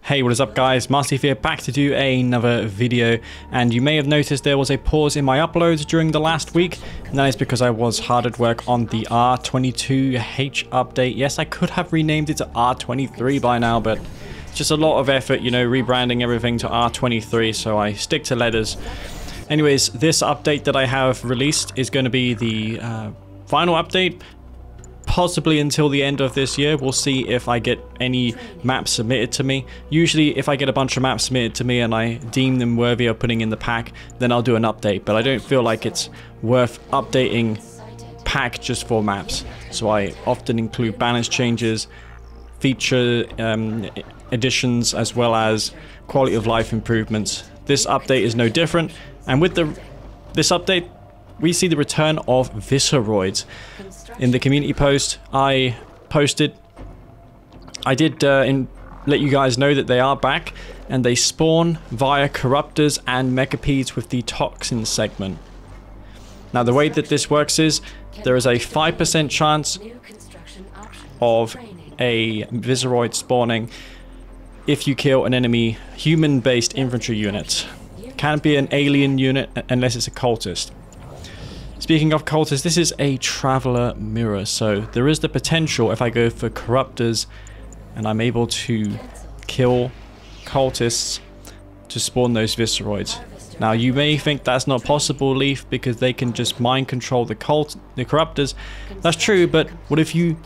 Hey, what is up guys, Massive here, back to do another video, and you may have noticed there was a pause in my uploads during the last week, and that is because I was hard at work on the R22 H update. Yes, I could have renamed it to R23 by now, but it's just a lot of effort, you know, rebranding everything to R23, so I stick to letters. Anyways, this update that I have released is going to be the final update, possibly until the end of this year. We'll see if I get any maps submitted to me. Usually if I get a bunch of maps submitted to me and I deem them worthy of putting in the pack, then I'll do an update, but I don't feel like it's worth updating pack just for maps. So I often include balance changes, feature additions, as well as quality of life improvements. This update is no different, and with this update we see the return of Visceroids. In the community post I posted, I did let you guys know that they are back, and they spawn via Corruptors and Megapedes with the Toxin segment. Now the way that this works is, there is a 5% chance of a Visceroid spawning if you kill an enemy human-based infantry unit. Can't be an alien unit unless it's a cultist. Speaking of cultists, this is a Traveler mirror, so there is the potential, if I go for Corruptors and I'm able to kill cultists, to spawn those Visceroids. Now you may think that's not possible, Leaf, because they can just mind control the Corruptors. That's true, but what if you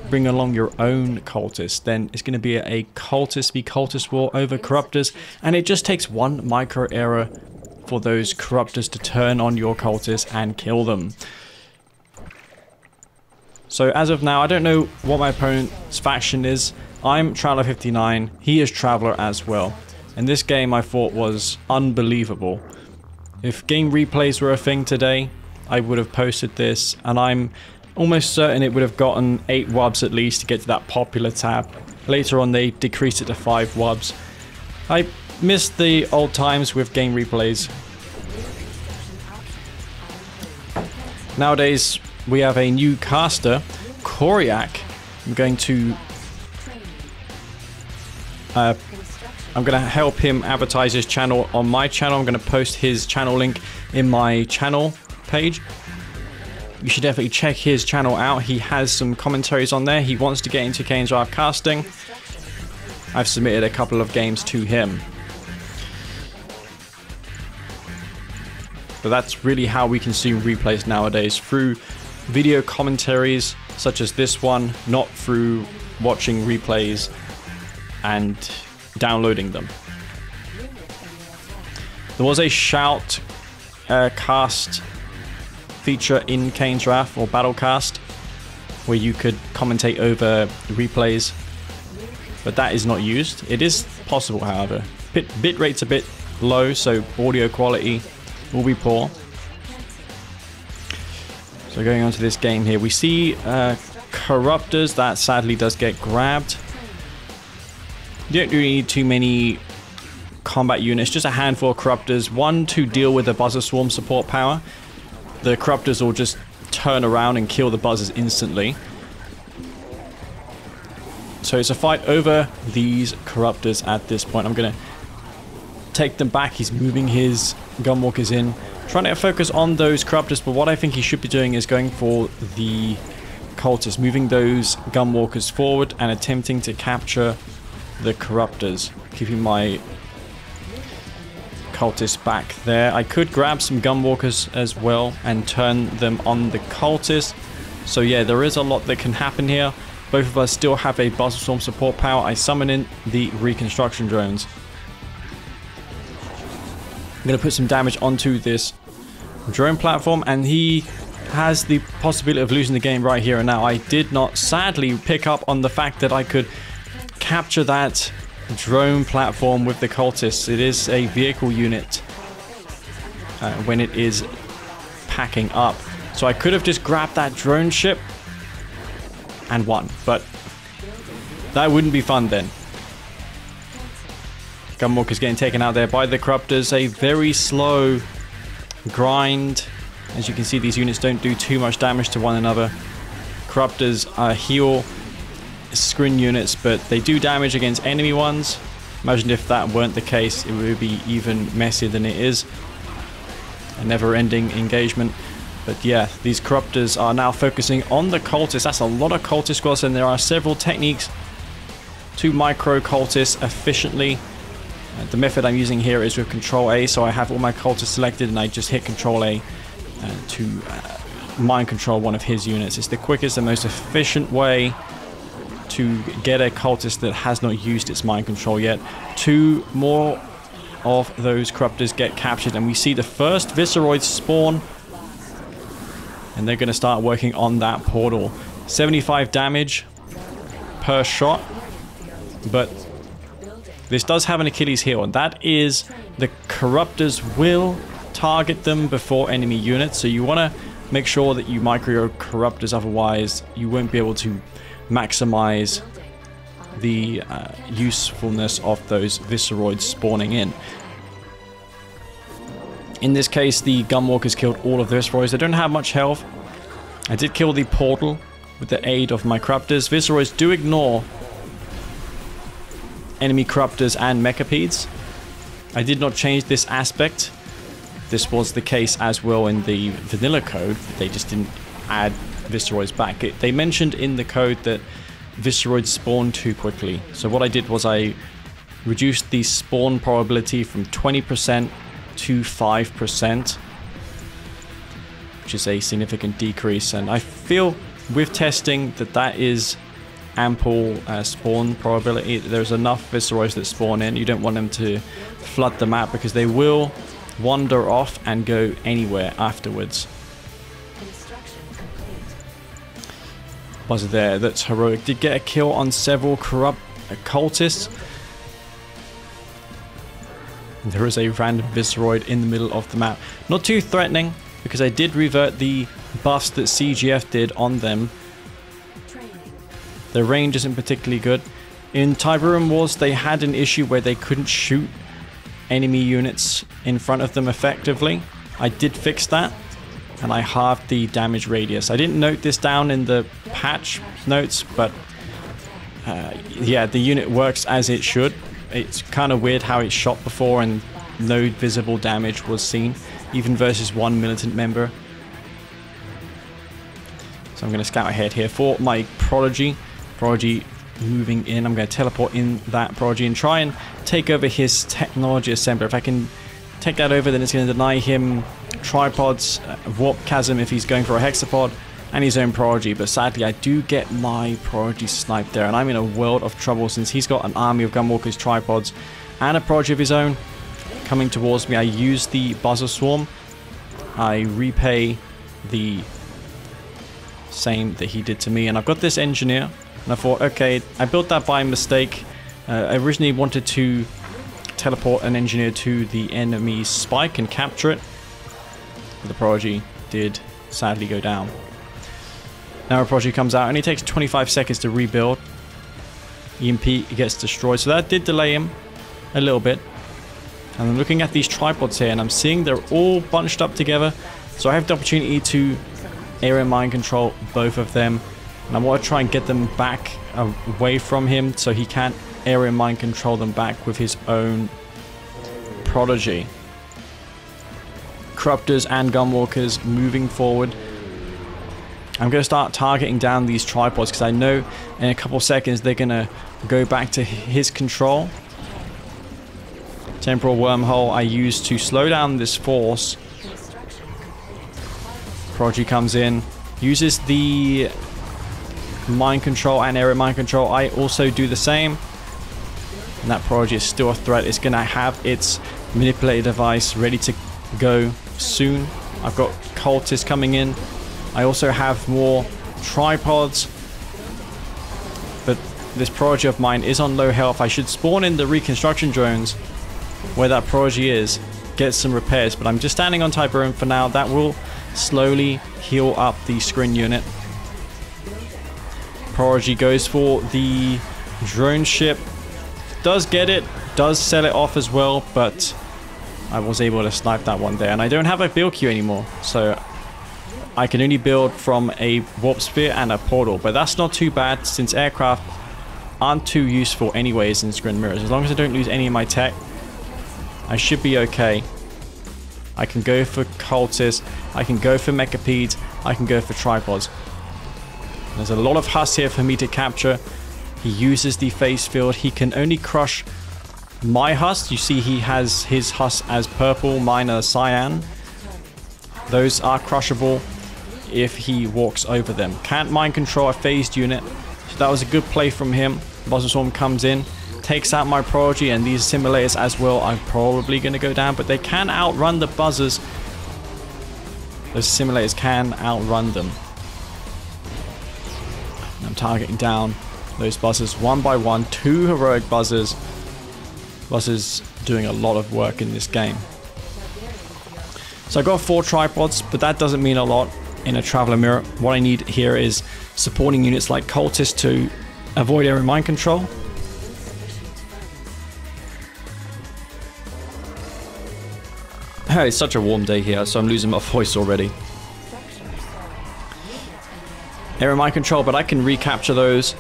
bring along your own cultist? Then it's going to be a cultist v cultist war over Corruptors, and it just takes one micro error for those Corruptors to turn on your cultists and kill them. So as of now, I don't know what my opponent's faction is. I'm Traveler-59, he is Traveler as well. And this game I thought was unbelievable. If game replays were a thing today, I would have posted this, and I'm almost certain it would have gotten 8 wubs at least to get to that popular tab. Later on they decreased it to 5 wubs. I missed the old times with game replays. Nowadays we have a new caster, Koryak. I'm going to help him advertise his channel on my channel. I'm going to post his channel link in my channel page. You should definitely check his channel out. He has some commentaries on there. He wants to get into Kane's draft casting. I've submitted a couple of games to him. But that's really how we consume replays nowadays, through video commentaries such as this one, not through watching replays and downloading them. There was a shout cast feature in Kane's Wrath, or Battlecast, where you could commentate over replays, but that is not used. It is possible, however. Bit rate's a bit low, so audio quality will be poor. So going on to this game here, we see Corruptors. That sadly does get grabbed. You don't really need too many combat units, just a handful of Corruptors. One to deal with the Buzzer Swarm support power. The Corruptors will just turn around and kill the Buzzers instantly. So it's a fight over these Corruptors at this point. I'm going to take them back. He's moving his Gunwalkers in, trying to focus on those Corruptors, but what I think he should be doing is going for the cultists, moving those Gunwalkers forward and attempting to capture the Corruptors, keeping my cultists back there. I could grab some Gunwalkers as well and turn them on the cultists. So yeah, there is a lot that can happen here. Both of us still have a Buzzer Swarm support power. I summon in the reconstruction drones. I'm going to put some damage onto this drone platform, and he has the possibility of losing the game right here and now. I did not sadly pick up on the fact that I could capture that drone platform with the cultists. It is a vehicle unit when it is packing up. So I could have just grabbed that drone ship and won, but that wouldn't be fun then. Gunwalker's getting taken out there by the Corruptors. A very slow grind. As you can see, these units don't do too much damage to one another. Corruptors heal screen units, but they do damage against enemy ones. Imagine if that weren't the case, it would be even messier than it is. A never-ending engagement. But yeah, these corruptors are now focusing on the cultists. That's a lot of cultist squads, and there are several techniques to micro cultists efficiently. The method I'm using here is with Control A, so I have all my cultists selected and I just hit Control A to mind control one of his units. It's the quickest and most efficient way to get a cultist that has not used its mind control yet. 2 more of those corruptors get captured, and we see the first Visceroids spawn, and they're going to start working on that portal. 75 damage per shot, but this does have an Achilles heel, and that is the corruptors will target them before enemy units, so you want to make sure that you micro your corruptors, otherwise you won't be able to maximize the usefulness of those Visceroids spawning in. In this case, the Gunwalkers killed all of the Visceroids. They don't have much health. I did kill the portal with the aid of my corruptors. Visceroids do ignore enemy corruptors and mechapedes. I did not change this aspect. This was the case as well in the vanilla code. They just didn't add Visceroids back. They mentioned in the code that Visceroids spawn too quickly. So what I did was I reduced the spawn probability from 20% to 5%, which is a significant decrease. And I feel with testing that that is ample spawn probability. There's enough Visceroids that spawn in. You don't want them to flood the map because they will wander off and go anywhere afterwards. Was there? That's heroic. Did get a kill on several corrupt cultists. There is a random Visceroid in the middle of the map. Not too threatening because I did revert the buffs that CGF did on them. Their range isn't particularly good. In Tiberium Wars, they had an issue where they couldn't shoot enemy units in front of them effectively. I did fix that, and I halved the damage radius. I didn't note this down in the patch notes, but yeah, the unit works as it should. It's kind of weird how it shot before and no visible damage was seen, even versus one militant member. So I'm going to scout ahead here for my Prodigy. Prodigy moving in. I'm going to teleport in that Prodigy and try and take over his technology assembler. If I can take that over, then it's going to deny him tripods, warp chasm if he's going for a hexapod, and his own Prodigy. But sadly, I do get my Prodigy sniped there, and I'm in a world of trouble since he's got an army of Gunwalkers, tripods, and a Prodigy of his own coming towards me. I use the Buzzer Swarm. I repay the same that he did to me, and I've got this Engineer, and I thought, okay, I built that by mistake. I originally wanted to teleport an Engineer to the enemy's spike and capture it. The Prodigy did sadly go down. Now a Prodigy comes out and it takes 25 seconds to rebuild. EMP gets destroyed, so that did delay him a little bit. And I'm looking at these tripods here and I'm seeing they're all bunched up together. So I have the opportunity to area mind control both of them. And I want to try and get them back away from him so he can't area mind control them back with his own Prodigy. Corruptors and Gunwalkers moving forward. I'm going to start targeting down these tripods because I know in a couple seconds they're going to go back to his control. Temporal Wormhole I use to slow down this force. Prodigy comes in, uses the mind control and area mind control. I also do the same. And that Prodigy is still a threat. It's going to have its manipulator device ready to go soon. I've got cultists coming in. I also have more tripods. But this Prodigy of mine is on low health. I should spawn in the reconstruction drones where that Prodigy is, get some repairs. But I'm just standing on Tiberium for now. That will slowly heal up the screen unit. Prodigy goes for the drone ship. Does get it, does sell it off as well, but I was able to snipe that one there. And I don't have a build queue anymore, so I can only build from a warp sphere and a portal. But that's not too bad since aircraft aren't too useful anyways in screen mirrors. As long as I don't lose any of my tech, I should be okay. I can go for cultists, I can go for mechapeds, I can go for tripods. There's a lot of husks here for me to capture. He uses the face field. He can only crush my husks. You see he has his husks as purple, mine are cyan. Those are crushable if he walks over them. Can't mind control a phased unit. So that was a good play from him. Buzzer Swarm comes in, takes out my Prodigy, and these simulators as well are probably going to go down, but they can outrun the buzzers. Those simulators can outrun them. I'm targeting down those buzzers one by one. 2 heroic buzzers. Buzzers doing a lot of work in this game. So I got 4 tripods, but that doesn't mean a lot in a Traveler mirror. What I need here is supporting units like cultists to avoid area mind control. It's such a warm day here, so I'm losing my voice already. Area mind control, but I can recapture those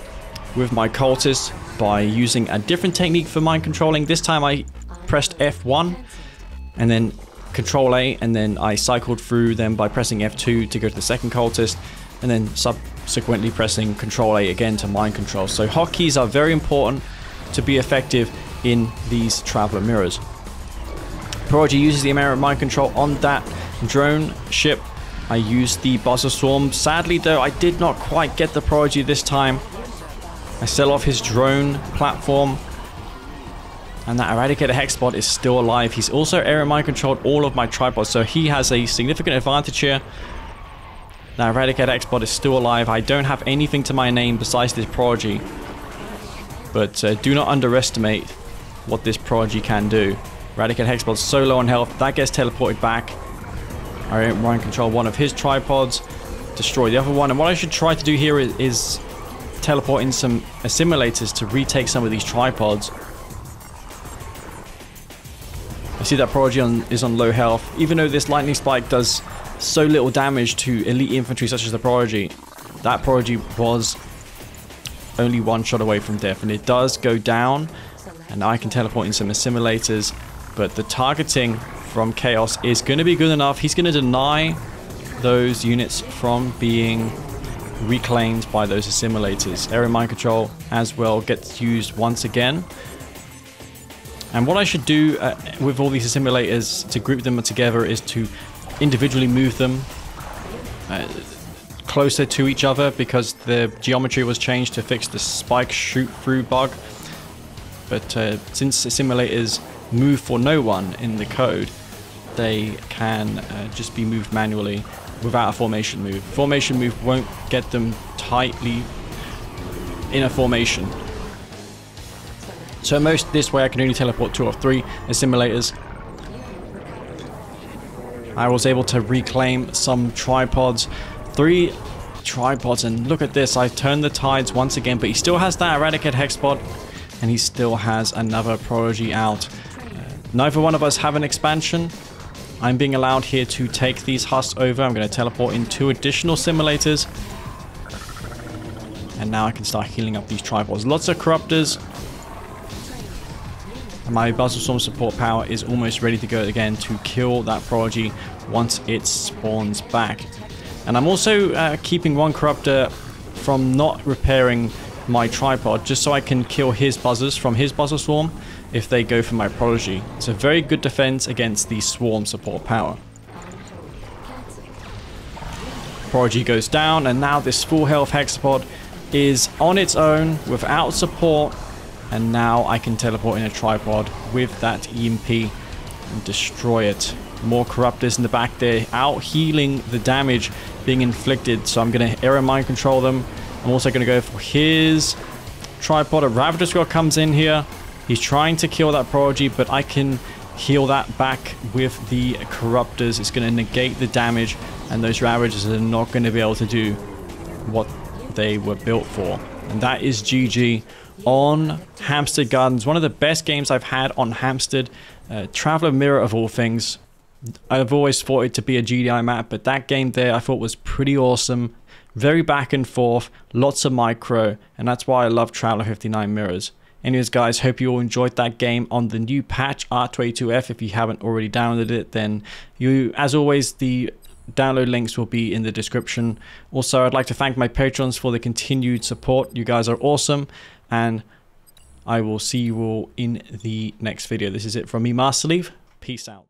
with my cultists by using a different technique for mind controlling. This time I pressed F1 and then Control A, and then I cycled through them by pressing F2 to go to the second cultist, and then subsequently pressing Control A again to mind control. So hotkeys are very important to be effective in these Traveler mirrors. Prodigy uses the American mind control on that drone ship. I used the Buzzer Swarm. Sadly though, I did not quite get the Prodigy this time. I sell off his drone platform. And that Eradicator Hexbot is still alive. He's also area mind controlled all of my tripods, so he has a significant advantage here. That Eradicator Hexbot is still alive. I don't have anything to my name besides this Prodigy. But do not underestimate what this Prodigy can do. Eradicator Hexbot's so low on health, that gets teleported back. I mind control one of his tripods, destroy the other one. And what I should try to do here is teleport in some assimilators to retake some of these tripods. I see that Prodigy is on low health. Even though this Lightning Spike does so little damage to elite infantry such as the Prodigy, that Prodigy was only 1 shot away from death. And it does go down, and I can teleport in some assimilators. But the targeting from Chaos is going to be good enough. He's going to deny those units from being reclaimed by those assimilators. Area mind control as well gets used once again. And what I should do with all these assimilators to group them together is to individually move them closer to each other, because the geometry was changed to fix the spike shoot through bug. But since assimilators move for no one in the code, they can just be moved manually without a formation move. Formation move won't get them tightly in a formation. So most this way I can only teleport 2 or 3 assimilators. I was able to reclaim some tripods. 3 tripods, and look at this, I turned the tides once again, but he still has that Eradicate Hexbot, and he still has another Prodigy out. Neither one of us have an expansion. I'm being allowed here to take these husks over. I'm going to teleport in 2 additional simulators. And now I can start healing up these tripods. Lots of corruptors. My Buzzer Storm support power is almost ready to go again to kill that Prodigy once it spawns back. And I'm also keeping 1 corruptor from not repairing my tripod, just so I can kill his buzzers from his Buzzer Swarm if they go for my Prodigy. It's a very good defense against the Swarm support power. Prodigy goes down, and now this full health Hexapod is on its own without support. And now I can teleport in a tripod with that EMP and destroy it. More corruptors in the back there, out healing the damage being inflicted. So I'm going to area mind control them. I'm also going to go for his tripod. A Ravager Squad comes in here. He's trying to kill that Prodigy, but I can heal that back with the corruptors. It's going to negate the damage, and those Ravagers are not going to be able to do what they were built for. And that is GG on Hampstead Gardens. One of the best games I've had on Hampstead. Traveler Mirror of all things. I've always thought it to be a GDI map, but that game there I thought was pretty awesome. Very back and forth, lots of micro, and that's why I love Traveler-59 mirrors. Anyways guys, hope you all enjoyed that game on the new patch R22F. If you haven't already downloaded it, then as always, the download links will be in the description. Also, I'd like to thank my patrons for the continued support. You guys are awesome, and I will see you all in the next video. This is it from me, Master Leaf. Peace out.